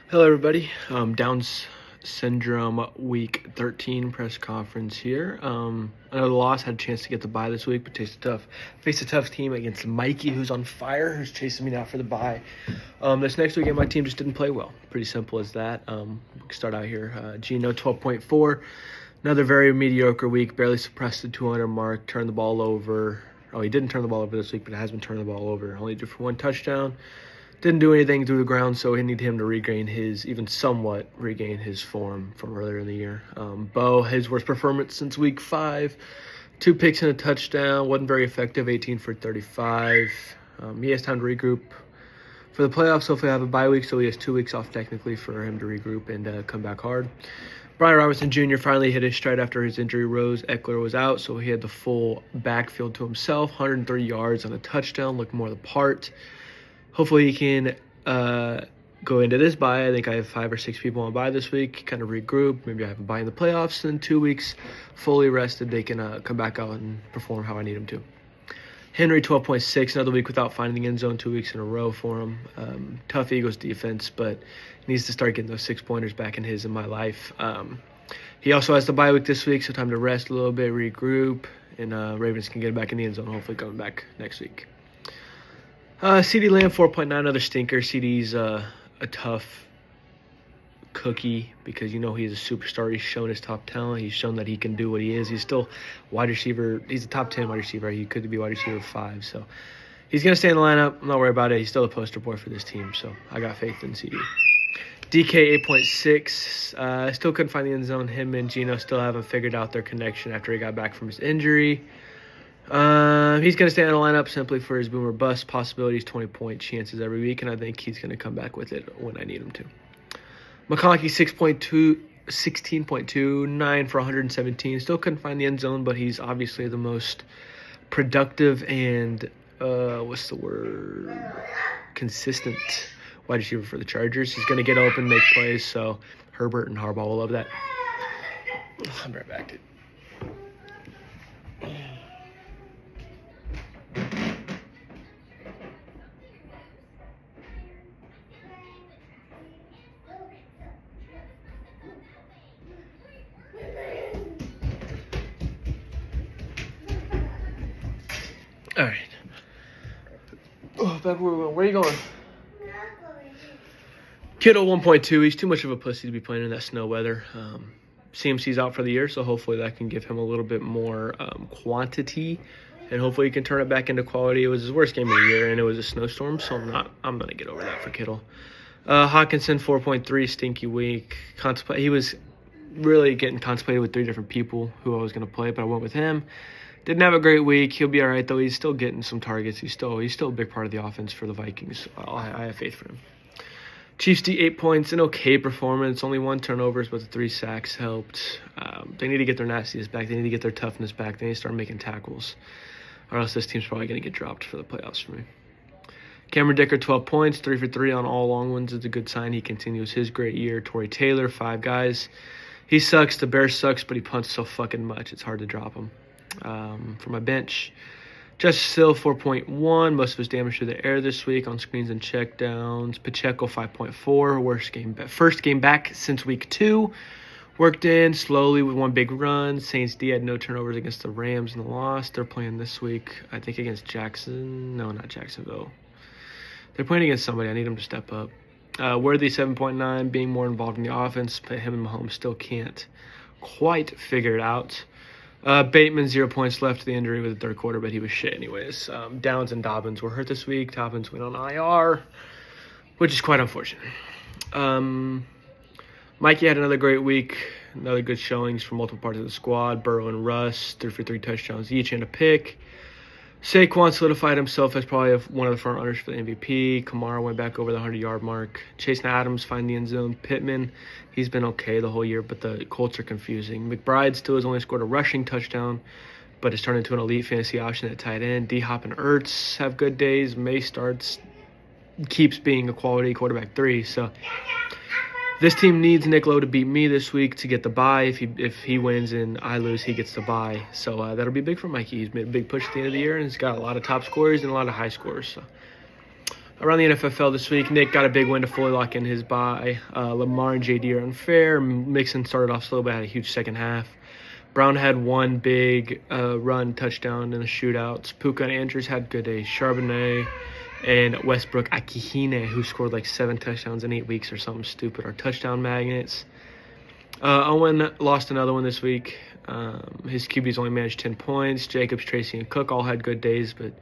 Hello, everybody. Downs syndrome week 13 press conference here. I know the loss had a chance to get the bye this week, but faced a tough team against Mikey, who's on fire, who's chasing me now for the bye. This next weekend, my team just didn't play well. Pretty simple as that. We can start out here. Gino 12.4. Another very mediocre week. Barely suppressed the 200 mark. Turned the ball over. Oh, he didn't turn the ball over this week, but has been turning the ball over. Only did for one touchdown. Didn't do anything through the ground, so we need him to somewhat regain his form from earlier in the year. Bo, his worst performance since week 5. 2 picks and a touchdown. Wasn't very effective, 18 for 35. He has time to regroup for the playoffs. Hopefully, I have a bye week, so he has 2 weeks off technically for him to regroup and come back hard. Brian Robinson Jr. finally hit his stride after his injury rose. Eckler was out, so he had the full backfield to himself. 130 yards on a touchdown, looked more the part. Hopefully he can go into this bye. I think I have 5 or 6 people on bye this week, kind of regroup. Maybe I have a bye in the playoffs. In 2 weeks, fully rested, they can come back out and perform how I need them to. Henry, 12.6, another week without finding the end zone, 2 weeks in a row for him. Tough Eagles defense, but needs to start getting those 6-pointers back in my life. He also has the bye week this week, so time to rest a little bit, regroup, and Ravens can get back in the end zone, hopefully coming back next week. CeeDee Lamb, 4.9, another stinker. CeeDee's a tough cookie because he's a superstar. He's shown his top talent. He's shown that he can do what he is. He's still wide receiver. He's a top 10 wide receiver. He could be wide receiver 5. So he's going to stay in the lineup. I'm not worried about it. He's still a poster boy for this team. So I got faith in CeeDee. DK, 8.6. Still couldn't find the end zone. Him and Gino still haven't figured out their connection after he got back from his injury. He's going to stay in the lineup simply for his boom or bust possibilities, 20-point chances every week, and I think he's going to come back with it when I need him to. McConkey, 16.2, 9 for 117. Still couldn't find the end zone, but he's obviously the most productive and, consistent wide receiver for the Chargers. He's going to get open, make plays, so Herbert and Harbaugh will love that. I'll be right back, dude. All right. Back where we went. Where are you going? Kittle, 1.2. He's too much of a pussy to be playing in that snow weather. CMC's out for the year, so hopefully that can give him a little bit more quantity, and hopefully he can turn it back into quality. It was his worst game of the year, and it was a snowstorm, so I'm going to get over that for Kittle. Hawkinson, 4.3, stinky week. He was really getting contemplated with 3 different people who I was going to play, but I went with him. Didn't have a great week. He'll be all right, though. He's still getting some targets. He's still a big part of the offense for the Vikings. I have faith for him. Chiefs D, 8 points, an okay performance. Only 1 turnovers, but the 3 sacks helped. They need to get their nastiness back. They need to get their toughness back. They need to start making tackles, or else this team's probably going to get dropped for the playoffs for me. Cameron Dicker, 12 points, 3 for 3 on all long ones. It's a good sign. He continues his great year. Torrey Taylor, 5 guys. He sucks. The Bears sucks, but he punts so fucking much. It's hard to drop him. For my bench, Justice Hill, 4.1. Most of his damage through the air this week on screens and checkdowns. Pacheco, 5.4. First game back since week 2. Worked in slowly with 1 big run. Saints D had no turnovers against the Rams in the loss. They're playing this week, I think, against Jackson. No, not Jacksonville. They're playing against somebody. I need them to step up. Worthy, 7.9. Being more involved in the offense, but him and Mahomes still can't quite figure it out. Bateman, 0 points left to the injury with the 3rd quarter, but he was shit anyways. Downs and Dobbins were hurt this week. Dobbins went on IR, which is quite unfortunate. Mikey had another great week. Another good showings from multiple parts of the squad. Burrow and Russ, 3 for 3 touchdowns each and a pick. Saquon solidified himself as probably one of the front runners for the MVP. Kamara went back over the 100-yard mark. Chase Adams find the end zone. Pittman, he's been okay the whole year, but the Colts are confusing. McBride still has only scored a rushing touchdown, but has turned into an elite fantasy option at tight end. D-Hop and Ertz have good days. May keeps being a quality quarterback 3, so this team needs Nick Lowe to beat me this week to get the bye. If he wins and I lose, he gets the bye. So that'll be big for Mikey. He's made a big push at the end of the year, and he's got a lot of top scorers and a lot of high scorers. So Around the NFFL this week, Nick got a big win to fully lock in his bye. Lamar and JD are unfair. Mixon started off slow but had a huge second half. Brown had one big run touchdown in the shootouts. Puka and Andrews had good days. Charbonnet and Westbrook Akihine, who scored like 7 touchdowns in 8 weeks or something stupid, are touchdown magnets. Owen lost another one this week. His QBs only managed 10 points. Jacobs, Tracy, and Cook all had good days, but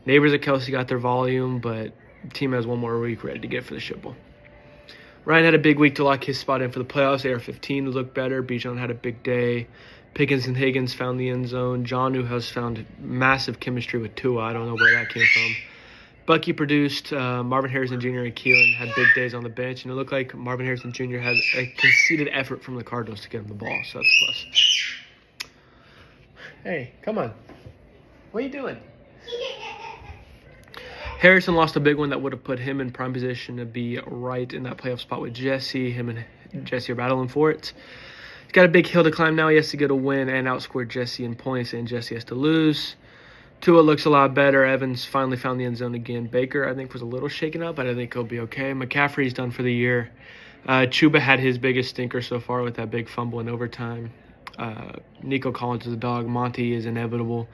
Neighbors and Kelsey got their volume, but the team has one more week ready to get for the Ship Bowl. Ryan had a big week to lock his spot in for the playoffs. AR-15 looked better. Bijan had a big day. Pickens and Higgins found the end zone. Jonnu has found massive chemistry with Tua. I don't know where that came from. Bucky produced. Marvin Harrison Jr. and Keelan had big days on the bench, and it looked like Marvin Harrison Jr. had a conceded effort from the Cardinals to get him the ball, so that's a plus. Hey, come on. What are you doing? Harrison lost a big one that would have put him in prime position to be right in that playoff spot with Jesse. Him and Jesse are battling for it. He's got a big hill to climb now. He has to get a win and outscore Jesse in points, and Jesse has to lose. Tua looks a lot better. Evans finally found the end zone again. Baker, I think, was a little shaken up, but I think he'll be okay. McCaffrey's done for the year. Chuba had his biggest stinker so far with that big fumble in overtime. Nico Collins is a dog. Monty is inevitable.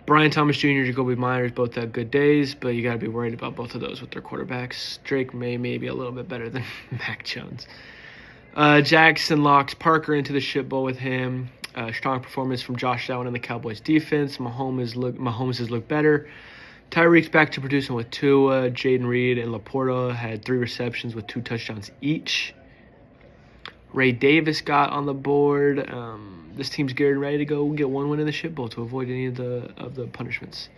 Brian Thomas Jr., Jacoby Myers both had good days, but you got to be worried about both of those with their quarterbacks. Drake may be a little bit better than Mac Jones. Jackson locks Parker into the Ship Bowl with him. Strong performance from Josh Allen and the Cowboys defense. Mahomes has looked better. Tyreek's back to producing with Tua. Jaden Reed and Laporta had 3 receptions with 2 touchdowns each. Ray Davis got on the board. This team's getting ready to go get one win in the Ship Bowl to avoid any of the punishments.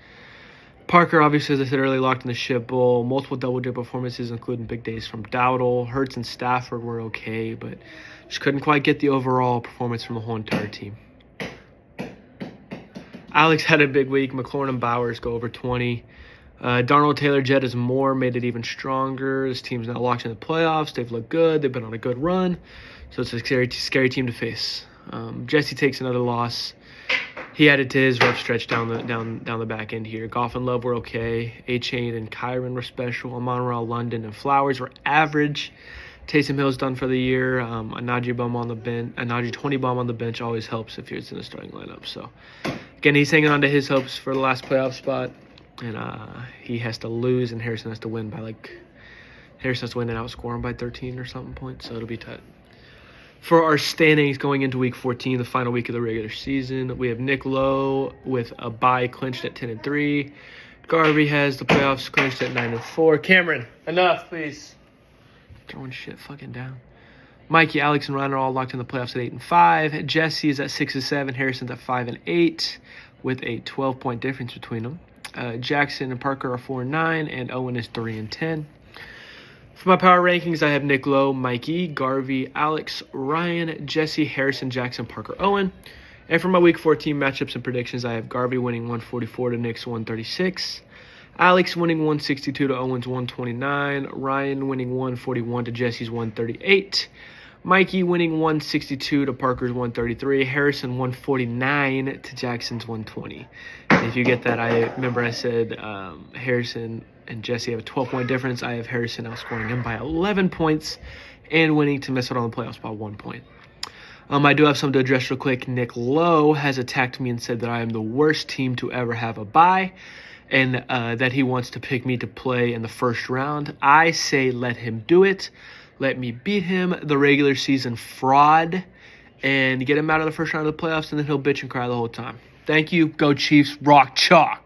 Parker, obviously, as I said earlier, locked in the Ship Bowl. Multiple double-dip performances, including big days from Dowdle. Hurts and Stafford were okay, but just couldn't quite get the overall performance from the whole entire team. Alex had a big week. McLaurin and Bowers go over 20. Darnold, Taylor, Jed Moore made it even stronger. This team's now locked in the playoffs. They've looked good. They've been on a good run. So it's a scary team to face. Jesse takes another loss. He added to his rough stretch down the back end here. Goff and Love were okay. A-Chain and Kyron were special. Amon-Ra, London, and Flowers were average. Taysom Hill's done for the year. A Najee 20 bomb on the bench always helps if you're in the starting lineup. So again, he's hanging on to his hopes for the last playoff spot, and he has to lose, and Harrison has to win and outscore him by 13 or something points. So it'll be tight. For our standings going into Week 14, the final week of the regular season, we have Nick Lowe with a bye clinched at 10-3. Garvey has the playoffs clinched at 9-4. Cameron, enough, please. Throwing shit fucking down. Mikey, Alex, and Ryan are all locked in the playoffs at 8-5. Jesse is at 6-7. Harrison's at 5-8 with a 12-point difference between them. Jackson and Parker are 4-9, and Owen is 3-10. For my power rankings, I have Nick Lowe, Mikey, Garvey, Alex, Ryan, Jesse, Harrison, Jackson, Parker, Owen. And for my Week 14 matchups and predictions, I have Garvey winning 144 to Nick's 136. Alex winning 162 to Owen's 129. Ryan winning 141 to Jesse's 138. Mikey winning 162 to Parker's 133. Harrison 149 to Jackson's 120. And if you get that, I said Harrison and Jesse have a 12-point difference. I have Harrison outscoring him by 11 points and winning to miss out on the playoffs by 1 point. I do have something to address real quick. Nick Lowe has attacked me and said that I am the worst team to ever have a bye, and that he wants to pick me to play in the first round. I say let him do it. Let me beat him, the regular season fraud, and get him out of the first round of the playoffs, and then he'll bitch and cry the whole time. Thank you. Go Chiefs. Rock chalk.